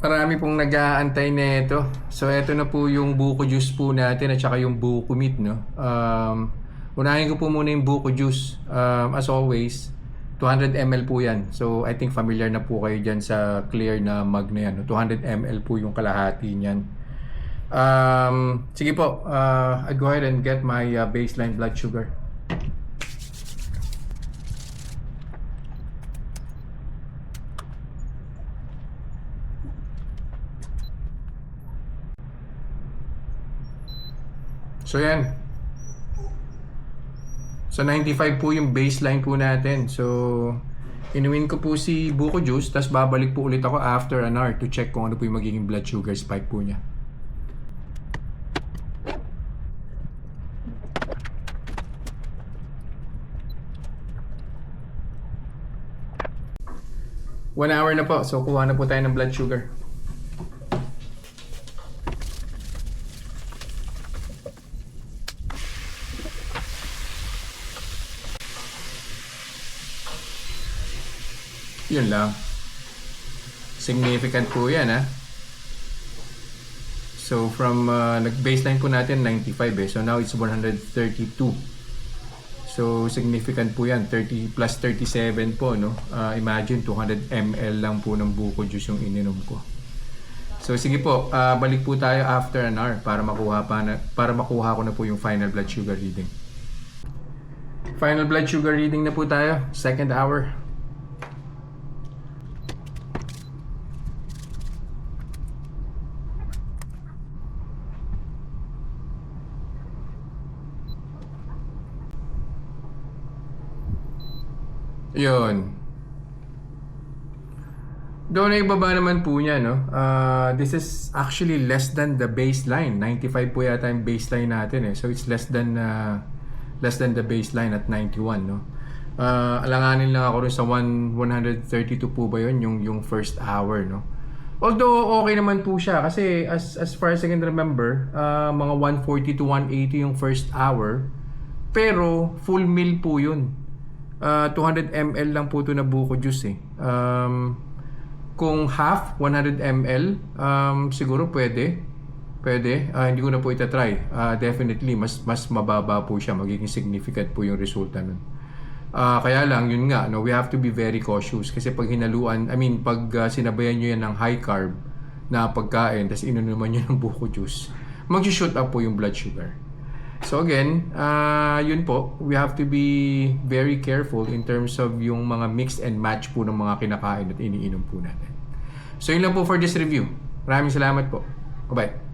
Marami pong nag-aantay nito. So eto na po yung buko juice po natin at saka yung buko meat, no. Unahin ko po muna yung buko juice. As always, 200 ml po yan. So I think familiar na po kayo dyan sa clear na mug na yan, no? 200 ml po yung kalahati niyan. Sige po, I'll go ahead and get my baseline blood sugar. So yan. So 95 po yung baseline po natin. So inumin ko po si buko juice, tapos babalik po ulit ako after an hour to check kung ano po yung magiging blood sugar spike po niya. One hour na po. So kuha na po tayo ng blood sugar. Yun lang. Significant po yan, ha. So from nag-baseline po natin 95 eh. So now it's 132. So significant po yan. 30 plus 37 po, no. Imagine 200 ml lang po ng buko juice yung ininom ko. So sige po, balik po tayo after an hour para makuha ko na po yung final blood sugar reading. Final blood sugar reading na po tayo. Second hour. Yun. Doon na ibaba naman po niya, no? This is actually less than the baseline. 95 po yata yung baseline natin, eh. So it's less than the baseline at 91, no? Alanganin lang ako rin sa 132 po ba yun, yung first hour, no? Although okay naman po siya kasi as far as I can remember, mga 140 to 180 yung first hour. Pero full meal po yun. 200 ml lang po ito na buko juice, eh. Kung half 100 ml, siguro pwede. Hindi ko na po itatry. Definitely mas mababa po siya, magiging significant po yung resulta nun. Kaya lang yun nga, no, we have to be very cautious kasi pag sinabayan nyo yan ng high carb na pagkain tapos inunuman nyo ng buko juice, mag-shoot up po yung blood sugar. So again, yun po, we have to be very careful in terms of yung mga mix and match po ng mga kinakain at iniinom po natin. So yun lang po for this review. Maraming salamat po. Bye-bye.